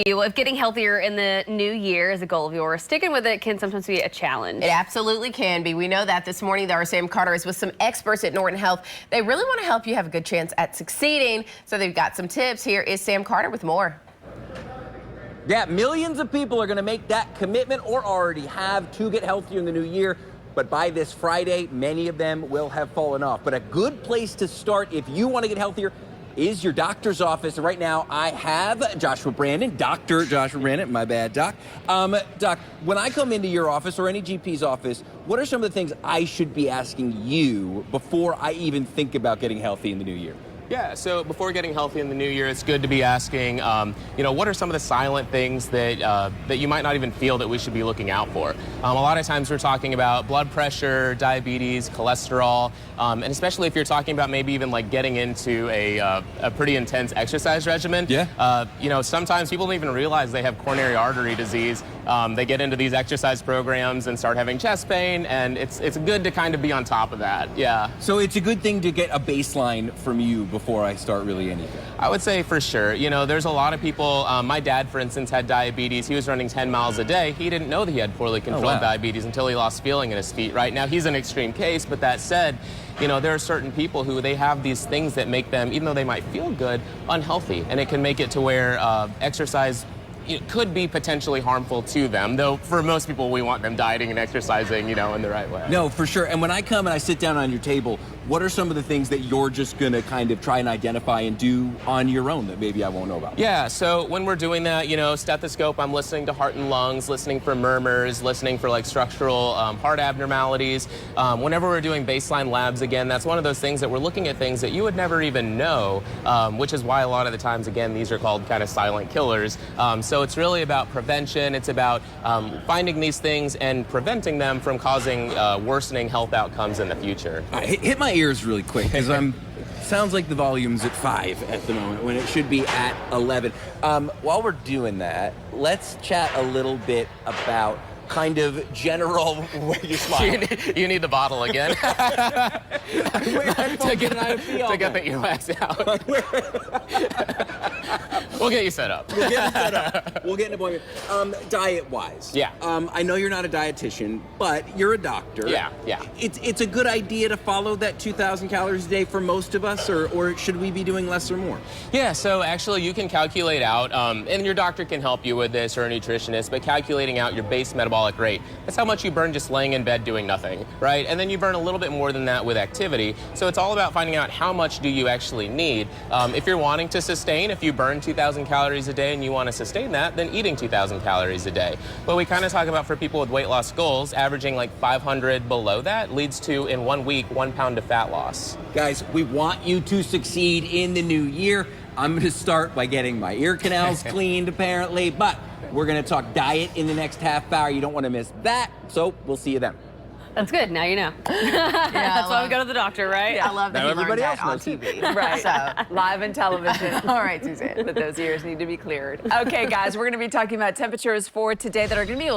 If getting healthier in the new year is a goal of yours, sticking with it can sometimes be a challenge. It absolutely can be. We know that. This morning, our Sam Carter is with some experts at Norton Health. They really want to help you have a good chance at succeeding. So they've got some tips. Here is Sam Carter with more. Yeah, millions of people are going to make that commitment or already have to get healthier in the new year. But by this Friday, many of them will have fallen off. But a good place to start if you want to get healthier is your doctor's office. And right now I have Joshua Brandon, Dr. Joshua Brandon, my bad, Doc. Doc, when I come into your office or any GP's office, what are some of the things I should be asking you before I even think about getting healthy in the new year? Yeah, so before getting healthy in the new year, it's good to be asking, what are some of the silent things that you might not even feel that we should be looking out for? A lot of times we're talking about blood pressure, diabetes, cholesterol, and especially if you're talking about maybe even like getting into a pretty intense exercise regimen. Yeah. Sometimes people don't even realize they have coronary artery disease. They get into these exercise programs and start having chest pain, and it's good to kind of be on top of that. Yeah. So it's a good thing to get a baseline from you before I start really anything. I would say for sure. There's a lot of people. My dad, for instance, had diabetes. He was running 10 miles a day. He didn't know that he had poorly controlled diabetes until he lost feeling in his feet. Right now, he's an extreme case, but that said, there are certain people who they have these things that make them, even though they might feel good, unhealthy. And it can make it to where exercise could be potentially harmful to them, though for most people we want them dieting and exercising, in the right way. No, for sure. And when I come and I sit down on your table, what are some of the things that you're just going to kind of try and identify and do on your own that maybe I won't know about? Yeah, so when we're doing that, stethoscope, I'm listening to heart and lungs, listening for murmurs, listening for like structural heart abnormalities. Whenever we're doing baseline labs, again, that's one of those things that we're looking at things that you would never even know, which is why a lot of the times, again, these are called kind of silent killers. So it's really about prevention. It's about finding these things and preventing them from causing worsening health outcomes in the future. Hit my ears really quick, because sounds like the volume's at 5 at the moment when it should be at 11. While we're doing that, let's chat a little bit about kind of general you smile. You need the bottle again to get the earwax out. We'll get you set up. We'll get you set up. We'll get an appointment. Diet-wise. Yeah. I know you're not a dietitian, but you're a doctor. Yeah. It's a good idea to follow that 2,000 calories a day for most of us, or should we be doing less or more? Yeah, so actually you can calculate out, and your doctor can help you with this, or a nutritionist, but calculating out your base metabolic rate. That's how much you burn just laying in bed doing nothing, right? And then you burn a little bit more than that with activity. So it's all about finding out how much do you actually need. If you're wanting to sustain, if you burn 2,000 calories a day and you want to sustain that, then eating 2,000 calories a day. But we kind of talk about for people with weight loss goals, averaging like 500 below that leads to, in 1 week, 1 pound of fat loss. Guys, we want you to succeed in the new year. I'm going to start by getting my ear canals cleaned, apparently, but we're going to talk diet in the next half hour. You don't want to miss that, so we'll see you then. That's good. Now you know. That's why we go to the doctor, right? Yeah, I love that now he everybody learned else that on knows. TV. Right. So. Live and television. All right, Suzanne. But those ears need to be cleared. Okay, guys, we're going to be talking about temperatures for today that are going to be